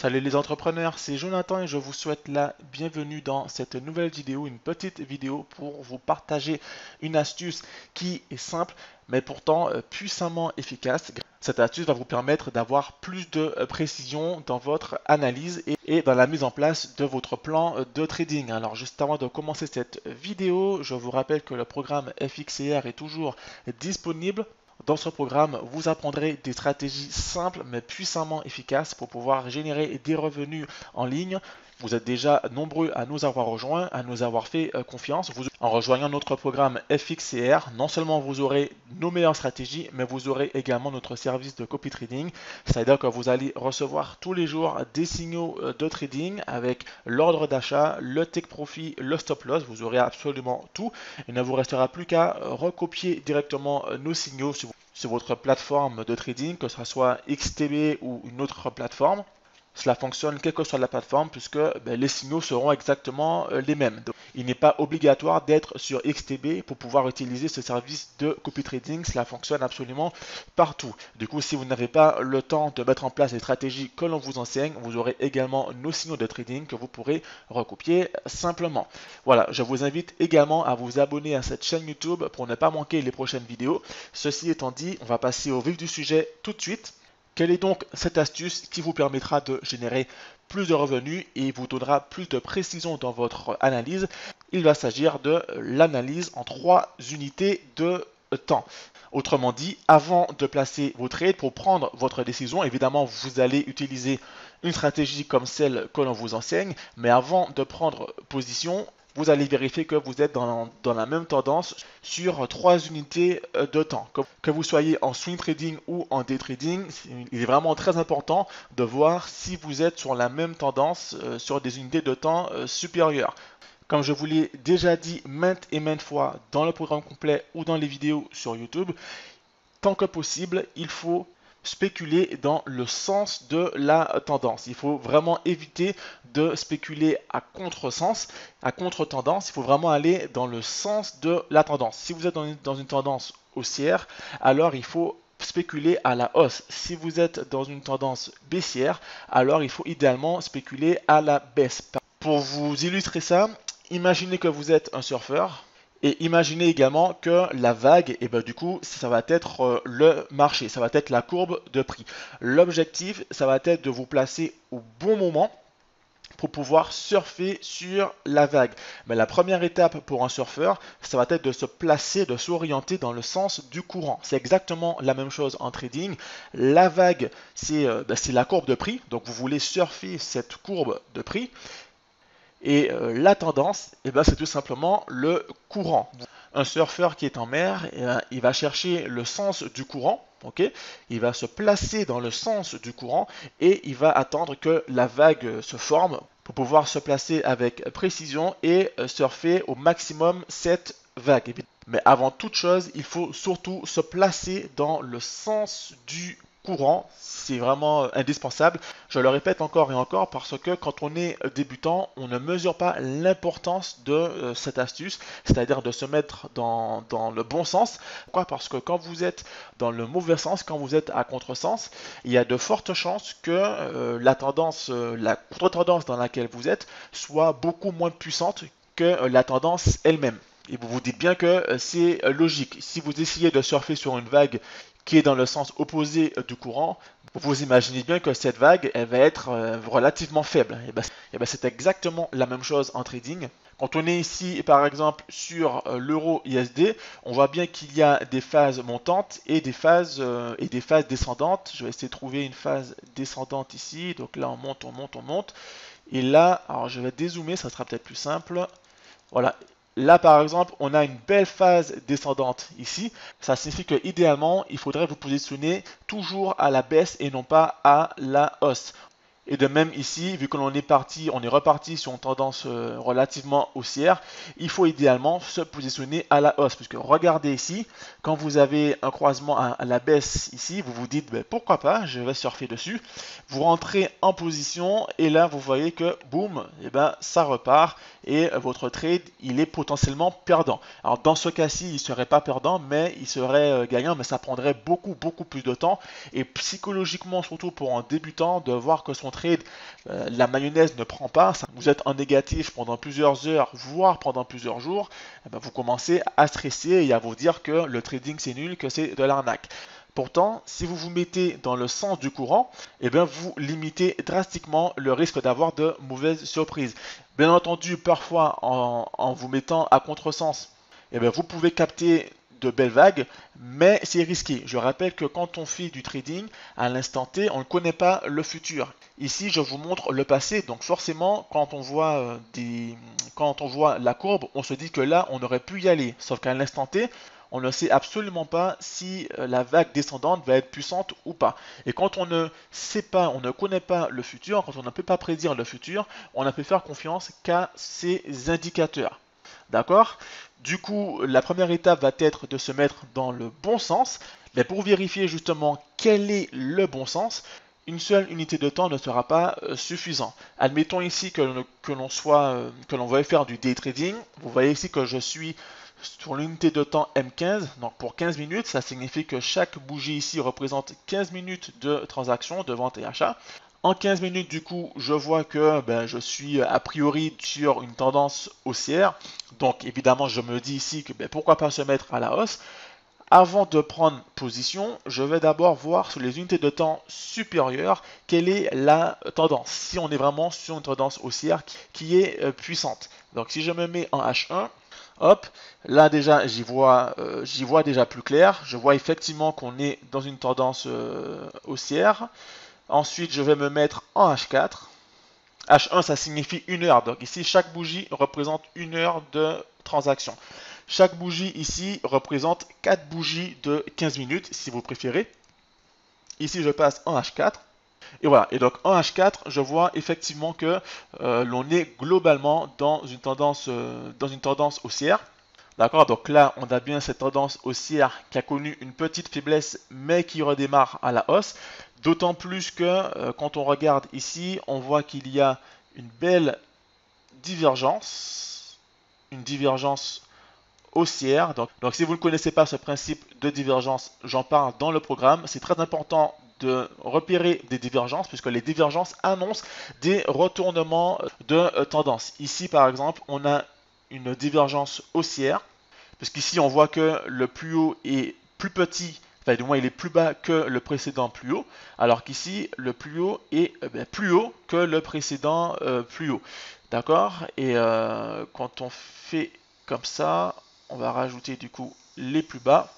Salut les entrepreneurs, c'est Jonathan et je vous souhaite la bienvenue dans cette nouvelle vidéo, une petite vidéo pour vous partager une astuce qui est simple mais pourtant puissamment efficace. Cette astuce va vous permettre d'avoir plus de précision dans votre analyse et dans la mise en place de votre plan de trading. Alors juste avant de commencer cette vidéo, je vous rappelle que le programme FXCR est toujours disponible. Dans ce programme, vous apprendrez des stratégies simples mais puissamment efficaces pour pouvoir générer des revenus en ligne. Vous êtes déjà nombreux à nous avoir rejoints, à nous avoir fait confiance. En rejoignant notre programme FXCR, non seulement vous aurez nos meilleures stratégies, mais vous aurez également notre service de copy trading. C'est-à-dire que vous allez recevoir tous les jours des signaux de trading avec l'ordre d'achat, le take profit, le stop loss. Vous aurez absolument tout. Il ne vous restera plus qu'à recopier directement nos signaux sur votre plateforme de trading, que ce soit XTB ou une autre plateforme. Cela fonctionne quelle que soit la plateforme puisque les signaux seront exactement les mêmes. Donc, il n'est pas obligatoire d'être sur XTB pour pouvoir utiliser ce service de copy trading. Cela fonctionne absolument partout. Du coup, si vous n'avez pas le temps de mettre en place les stratégies que l'on vous enseigne, vous aurez également nos signaux de trading que vous pourrez recopier simplement. Voilà, je vous invite également à vous abonner à cette chaîne YouTube pour ne pas manquer les prochaines vidéos. Ceci étant dit, on va passer au vif du sujet tout de suite. Quelle est donc cette astuce qui vous permettra de générer plus de revenus et vous donnera plus de précision dans votre analyse? Il va s'agir de l'analyse en 3 unités de temps. Autrement dit, avant de placer vos trades pour prendre votre décision, évidemment, vous allez utiliser une stratégie comme celle que l'on vous enseigne, mais avant de prendre position, vous allez vérifier que vous êtes dans la même tendance sur 3 unités de temps. Que vous soyez en swing trading ou en day trading, il est vraiment très important de voir si vous êtes sur la même tendance sur des unités de temps supérieures. Comme je vous l'ai déjà dit maintes et maintes fois dans le programme complet ou dans les vidéos sur YouTube, tant que possible, il faut spéculer dans le sens de la tendance. Il faut vraiment éviter de spéculer à contresens, à contre-tendance. Il faut vraiment aller dans le sens de la tendance. Si vous êtes dans une tendance haussière, alors il faut spéculer à la hausse. Si vous êtes dans une tendance baissière, alors il faut idéalement spéculer à la baisse. Pour vous illustrer ça, imaginez que vous êtes un surfeur. Et imaginez également que la vague, et du coup, ça va être le marché, ça va être la courbe de prix. L'objectif, ça va être de vous placer au bon moment pour pouvoir surfer sur la vague. Mais la première étape pour un surfeur, ça va être de se placer, de s'orienter dans le sens du courant. C'est exactement la même chose en trading. La vague, c'est la courbe de prix. Donc vous voulez surfer cette courbe de prix. Et la tendance, c'est tout simplement le courant. Un surfeur qui est en mer, il va chercher le sens du courant, il va se placer dans le sens du courant et il va attendre que la vague se forme pour pouvoir se placer avec précision et surfer au maximum cette vague. Mais avant toute chose, il faut surtout se placer dans le sens du courant, c'est vraiment indispensable. Je le répète encore et encore parce que quand on est débutant, on ne mesure pas l'importance de cette astuce, c'est-à-dire de se mettre dans le bon sens. Pourquoi? Parce que quand vous êtes dans le mauvais sens, quand vous êtes à contresens, il y a de fortes chances que la contre-tendance dans laquelle vous êtes soit beaucoup moins puissante que la tendance elle-même. Et vous vous dites bien que c'est logique. Si vous essayez de surfer sur une vague qui est dans le sens opposé du courant, vous imaginez bien que cette vague, elle va être relativement faible. Et c'est exactement la même chose en trading. Quand on est ici, par exemple, sur l'euro ISD, on voit bien qu'il y a des phases montantes et des phases descendantes. Je vais essayer de trouver une phase descendante ici. Donc là, on monte, on monte, on monte. Et là, alors je vais dézoomer, ça sera peut-être plus simple. Voilà. Là, par exemple, on a une belle phase descendante ici. Ça signifie que idéalement, il faudrait vous positionner toujours à la baisse et non pas à la hausse. Et de même ici, vu que l'on est parti, on est reparti sur une tendance relativement haussière, il faut idéalement se positionner à la hausse. Puisque regardez ici, quand vous avez un croisement à la baisse ici, vous vous dites pourquoi pas, je vais surfer dessus. Vous rentrez en position et là vous voyez que boum, ça repart et votre trade il est potentiellement perdant. Alors dans ce cas-ci, il ne serait pas perdant, mais il serait gagnant, mais ça prendrait beaucoup plus de temps. Et psychologiquement, surtout pour un débutant, de voir que son trade, la mayonnaise ne prend pas, vous êtes en négatif pendant plusieurs heures, voire pendant plusieurs jours, eh ben, vous commencez à stresser et à vous dire que le trading c'est nul, que c'est de l'arnaque. Pourtant, si vous vous mettez dans le sens du courant, eh bien, vous limitez drastiquement le risque d'avoir de mauvaises surprises. Bien entendu, parfois, en vous mettant à contresens, eh bien, vous pouvez capter de belles vagues, mais c'est risqué. Je rappelle que quand on fait du trading, à l'instant T, on ne connaît pas le futur. Ici, je vous montre le passé, donc forcément, quand on voit la courbe, on se dit que là, on aurait pu y aller. Sauf qu'à l'instant T, on ne sait absolument pas si la vague descendante va être puissante ou pas. Et quand on ne sait pas, on ne connaît pas le futur, quand on ne peut pas prédire le futur, on ne peut faire confiance qu'à ces indicateurs. D'accord? Du coup, la première étape va être de se mettre dans le bon sens. Mais pour vérifier justement quel est le bon sens, une seule unité de temps ne sera pas suffisant. Admettons ici que l'on veuille faire du day trading. Vous voyez ici que je suis sur l'unité de temps M15, donc pour 15 minutes, ça signifie que chaque bougie ici représente 15 minutes de transaction de vente et achat. En 15 minutes, du coup, je vois que je suis a priori sur une tendance haussière. Donc évidemment, je me dis ici que pourquoi pas se mettre à la hausse. Avant de prendre position, je vais d'abord voir sur les unités de temps supérieures quelle est la tendance. Si on est vraiment sur une tendance haussière qui est puissante. Donc si je me mets en H1, hop, là déjà j'y vois déjà plus clair. Je vois effectivement qu'on est dans une tendance haussière. Ensuite, je vais me mettre en H4. H1, ça signifie 1 heure. Donc ici, chaque bougie représente 1 heure de transaction. Chaque bougie ici représente 4 bougies de 15 minutes, si vous préférez. Ici, je passe en H4. Et voilà. Et donc en H4, je vois effectivement que l'on est globalement dans une tendance haussière. D'accord, donc là, on a bien cette tendance haussière qui a connu une petite faiblesse, mais qui redémarre à la hausse. D'autant plus que quand on regarde ici, on voit qu'il y a une belle divergence, une divergence haussière. Donc si vous ne connaissez pas ce principe de divergence, j'en parle dans le programme. C'est très important de repérer des divergences, puisque les divergences annoncent des retournements de tendance. Ici, par exemple, on a une divergence haussière, parce qu'ici on voit que le plus haut est plus petit, enfin du moins il est plus bas que le précédent plus haut, alors qu'ici le plus haut est plus haut que le précédent plus haut. D'accord? Et quand on fait comme ça, on va rajouter du coup les plus bas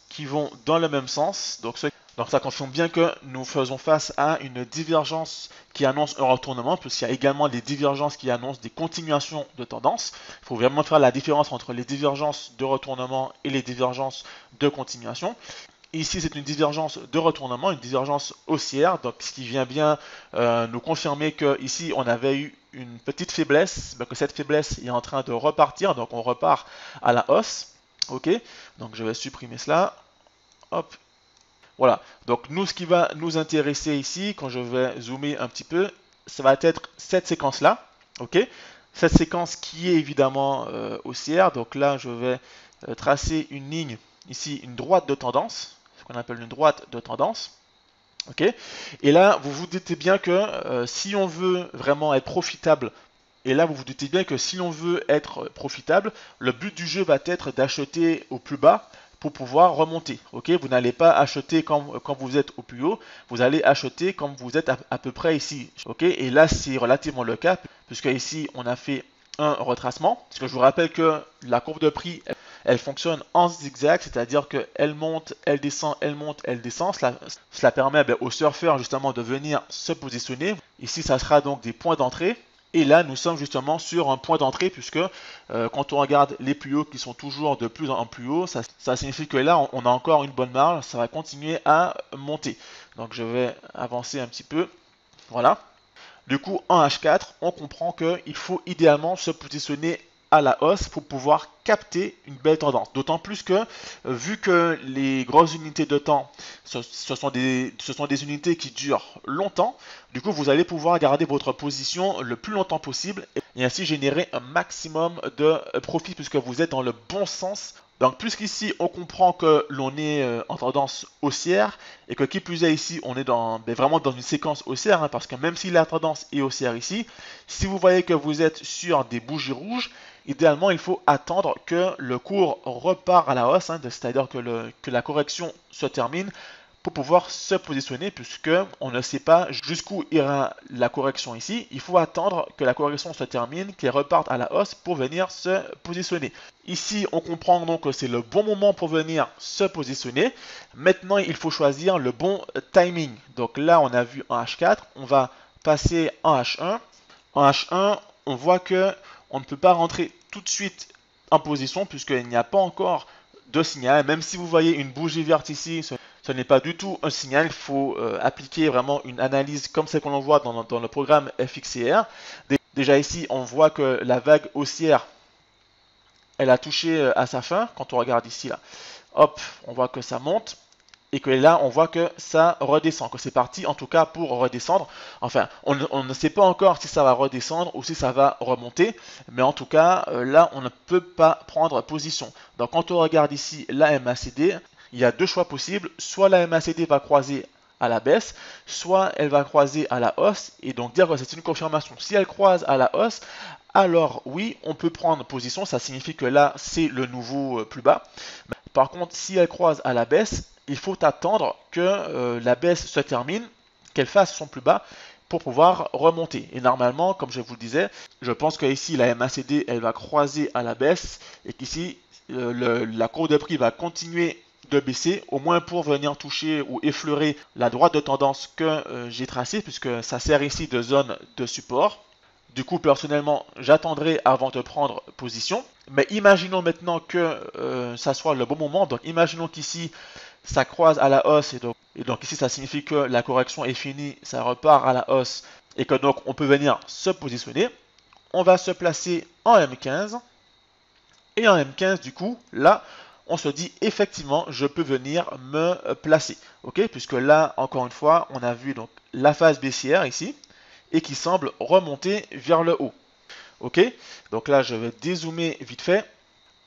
qui vont dans le même sens. Donc ça confirme bien que nous faisons face à une divergence qui annonce un retournement, puisqu'il y a également des divergences qui annoncent des continuations de tendance. Il faut vraiment faire la différence entre les divergences de retournement et les divergences de continuation. Ici, c'est une divergence de retournement, une divergence haussière, donc ce qui vient bien nous confirmer qu'ici, on avait eu une petite faiblesse, que cette faiblesse est en train de repartir, donc on repart à la hausse. Ok, donc je vais supprimer cela. Hop. Voilà, donc nous, ce qui va nous intéresser ici, quand je vais zoomer un petit peu, ça va être cette séquence-là, ok? Cette séquence qui est évidemment haussière, donc là, je vais tracer une ligne, ici, une droite de tendance, ce qu'on appelle une droite de tendance, ok? Et là, vous vous doutez bien que si on veut vraiment être profitable, et là, vous vous doutez bien que si l'on veut être profitable, le but du jeu va être d'acheter au plus bas pour pouvoir remonter. Ok, vous n'allez pas acheter quand vous êtes au plus haut, vous allez acheter quand vous êtes à peu près ici. Ok, et là c'est relativement le cas, puisque ici on a fait un retracement. Parce que je vous rappelle que la courbe de prix, elle fonctionne en zigzag, c'est-à-dire qu'elle monte, elle descend, elle monte, elle descend. Cela permet aux surfeurs justement de venir se positionner. Ici, ça sera donc des points d'entrée. Et là, nous sommes justement sur un point d'entrée, puisque quand on regarde les plus hauts qui sont toujours de plus en plus hauts, ça signifie que là, on a encore une bonne marge, ça va continuer à monter. Donc je vais avancer un petit peu. Voilà. Du coup, en H4, on comprend qu'il faut idéalement se positionner à la hausse pour pouvoir capter une belle tendance. D'autant plus que, vu que les grosses unités de temps, ce sont des unités qui durent longtemps, du coup, vous allez pouvoir garder votre position le plus longtemps possible et ainsi générer un maximum de profit puisque vous êtes dans le bon sens Donc puisqu'ici on comprend que l'on est en tendance haussière et que qui plus est ici on est vraiment dans une séquence haussière, hein, parce que même si la tendance est haussière ici, si vous voyez que vous êtes sur des bougies rouges, idéalement il faut attendre que le cours repart à la hausse, hein, c'est-à-dire que la correction se termine pour pouvoir se positionner, puisque on ne sait pas jusqu'où ira la correction ici. Il faut attendre que la correction se termine, qu'elle reparte à la hausse pour venir se positionner. Ici, on comprend donc que c'est le bon moment pour venir se positionner. Maintenant, il faut choisir le bon timing. Donc là, on a vu en H4, on va passer en H1. En H1, on voit que on ne peut pas rentrer tout de suite en position puisqu'il n'y a pas encore de signal. Même si vous voyez une bougie verte ici, ce n'est pas du tout un signal. Il faut appliquer vraiment une analyse comme celle qu'on voit dans le programme FXCR. Déjà ici, on voit que la vague haussière, elle a touché à sa fin. Quand on regarde ici, là, hop, on voit que ça monte. Et que là, on voit que ça redescend, que c'est parti en tout cas pour redescendre. Enfin, on ne sait pas encore si ça va redescendre ou si ça va remonter. Mais en tout cas, là, on ne peut pas prendre position. Donc, quand on regarde ici la MACD, il y a deux choix possibles. Soit la MACD va croiser à la baisse, soit elle va croiser à la hausse. Et donc, dire que c'est une confirmation. Si elle croise à la hausse, alors oui, on peut prendre position. Ça signifie que là, c'est le nouveau plus bas. Par contre, si elle croise à la baisse, il faut attendre que la baisse se termine, qu'elle fasse son plus bas pour pouvoir remonter. Et normalement, comme je vous le disais, je pense qu'ici la MACD elle va croiser à la baisse et qu'ici la courbe de prix va continuer de baisser, au moins pour venir toucher ou effleurer la droite de tendance que j'ai tracée, puisque ça sert ici de zone de support. Du coup, personnellement, j'attendrai avant de prendre position. Mais imaginons maintenant que ça soit le bon moment. Donc, imaginons qu'ici, ça croise à la hausse. Et donc ici, ça signifie que la correction est finie. Ça repart à la hausse. Et que donc, on peut venir se positionner. On va se placer en M15. Et en M15, du coup, là, on se dit effectivement, je peux venir me placer. Ok, puisque là, encore une fois, on a vu donc la phase baissière ici et qui semble remonter vers le haut. Ok, donc là je vais dézoomer vite fait.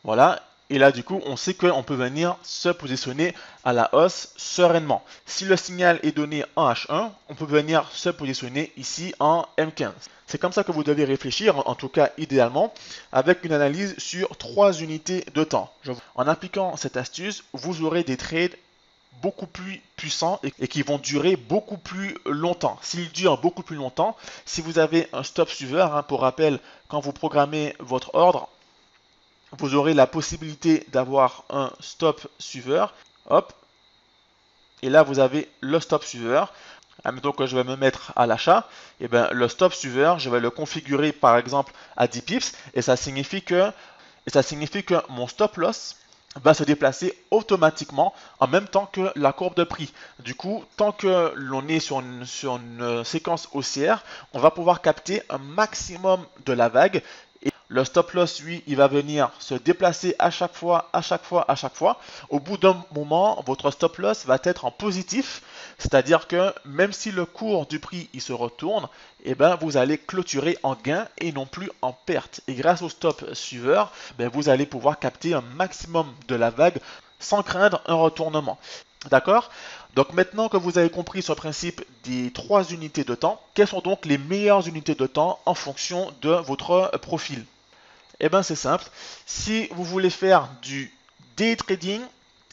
Voilà, et là du coup on sait qu'on peut venir se positionner à la hausse sereinement. Si le signal est donné en H1, on peut venir se positionner ici en M15. C'est comme ça que vous devez réfléchir, en tout cas idéalement, avec une analyse sur 3 unités de temps. En appliquant cette astuce, vous aurez des trades beaucoup plus puissants et qui vont durer beaucoup plus longtemps. S'ils durent beaucoup plus longtemps, si vous avez un stop suiveur, hein, pour rappel, quand vous programmez votre ordre, vous aurez la possibilité d'avoir un stop suiveur. Hop. Et là, vous avez le stop suiveur. Admettons que je vais me mettre à l'achat. Et bien, le stop suiveur, je vais le configurer par exemple à 10 pips. Et ça signifie que mon stop loss va se déplacer automatiquement en même temps que la courbe de prix. Du coup, tant que l'on est sur une séquence haussière, on va pouvoir capter un maximum de la vague. Et le stop loss, lui, il va venir se déplacer à chaque fois. Au bout d'un moment, votre stop loss va être en positif, c'est-à-dire que même si le cours du prix il se retourne, eh ben, vous allez clôturer en gain et non plus en perte. Et grâce au stop suiveur, ben, vous allez pouvoir capter un maximum de la vague sans craindre un retournement. D'accord? Donc maintenant que vous avez compris ce principe des 3 unités de temps, quelles sont donc les meilleures unités de temps en fonction de votre profil? Eh bien c'est simple, si vous voulez faire du day trading,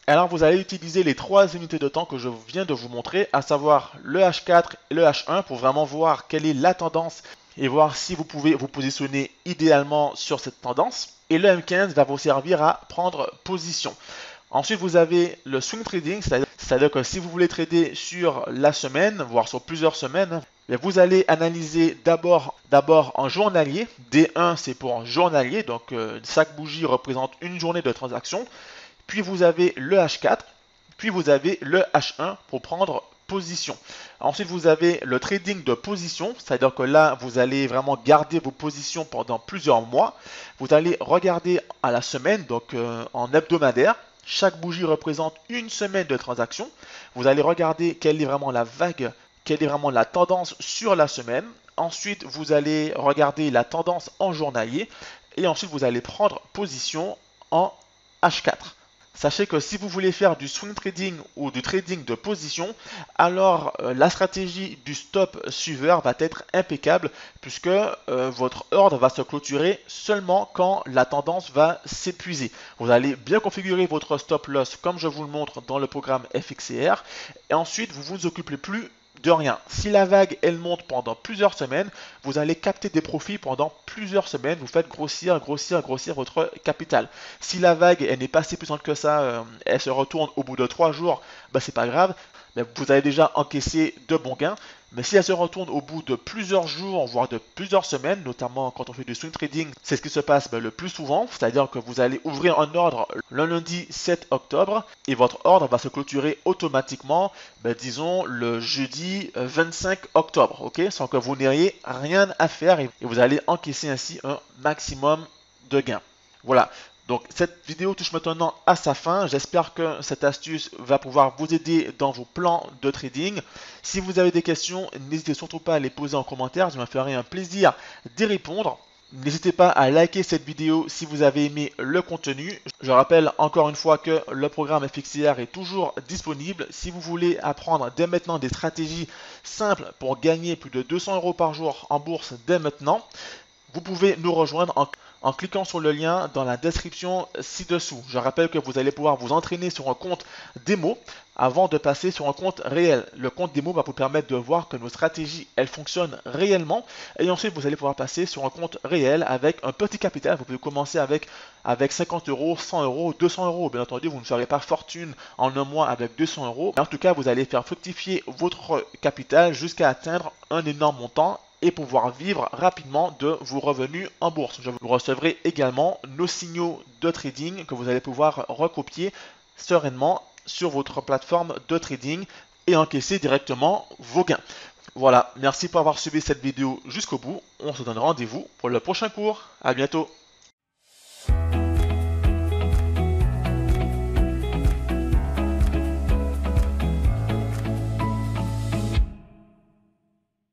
alors vous allez utiliser les 3 unités de temps que je viens de vous montrer, à savoir le H4 et le H1 pour vraiment voir quelle est la tendance et voir si vous pouvez vous positionner idéalement sur cette tendance. Et le M15 va vous servir à prendre position. Ensuite, vous avez le swing trading, c'est-à-dire que si vous voulez trader sur la semaine, voire sur plusieurs semaines, vous allez analyser d'abord en journalier. D1, c'est pour journalier, donc chaque bougie représente une journée de transaction. Puis vous avez le H4, puis vous avez le H1 pour prendre position. Ensuite, vous avez le trading de position, c'est-à-dire que là, vous allez vraiment garder vos positions pendant plusieurs mois. Vous allez regarder à la semaine, donc en hebdomadaire. Chaque bougie représente une semaine de transaction. Vous allez regarder quelle est vraiment la vague, quelle est vraiment la tendance sur la semaine. Ensuite, vous allez regarder la tendance en journalier. Et ensuite, vous allez prendre position en H4. Sachez que si vous voulez faire du swing trading ou du trading de position, alors la stratégie du stop suiveur va être impeccable puisque votre ordre va se clôturer seulement quand la tendance va s'épuiser. Vous allez bien configurer votre stop loss comme je vous le montre dans le programme FXCR et ensuite vous vous occupez plus de rien. Si la vague elle monte pendant plusieurs semaines, vous allez capter des profits pendant plusieurs semaines. Vous faites grossir votre capital. Si la vague elle n'est pas si puissante que ça, elle se retourne au bout de 3 jours, bah c'est pas grave. Mais vous avez déjà encaissé de bons gains. Mais si elle se retourne au bout de plusieurs jours, voire de plusieurs semaines, notamment quand on fait du swing trading, c'est ce qui se passe le plus souvent, c'est-à-dire que vous allez ouvrir un ordre le lundi 7 octobre et votre ordre va se clôturer automatiquement, disons le jeudi 25 octobre, ok, sans que vous n'ayez rien à faire et vous allez encaisser ainsi un maximum de gains. Voilà. Donc cette vidéo touche maintenant à sa fin. J'espère que cette astuce va pouvoir vous aider dans vos plans de trading. Si vous avez des questions, n'hésitez surtout pas à les poser en commentaire. Je me ferai un plaisir d'y répondre. N'hésitez pas à liker cette vidéo si vous avez aimé le contenu. Je rappelle encore une fois que le programme FXCR est toujours disponible. Si vous voulez apprendre dès maintenant des stratégies simples pour gagner plus de 200 € par jour en bourse dès maintenant, vous pouvez nous rejoindre en cliquant sur le lien dans la description ci-dessous. Je rappelle que vous allez pouvoir vous entraîner sur un compte démo avant de passer sur un compte réel. Le compte démo va vous permettre de voir que nos stratégies, elles fonctionnent réellement. Et ensuite, vous allez pouvoir passer sur un compte réel avec un petit capital. Vous pouvez commencer avec 50 €, 100 €, 200 €. Bien entendu, vous ne ferez pas fortune en un mois avec 200 €. Mais en tout cas, vous allez faire fructifier votre capital jusqu'à atteindre un énorme montant et pouvoir vivre rapidement de vos revenus en bourse. Vous recevrez également nos signaux de trading que vous allez pouvoir recopier sereinement sur votre plateforme de trading et encaisser directement vos gains. Voilà, merci pour avoir suivi cette vidéo jusqu'au bout. On se donne rendez-vous pour le prochain cours. À bientôt.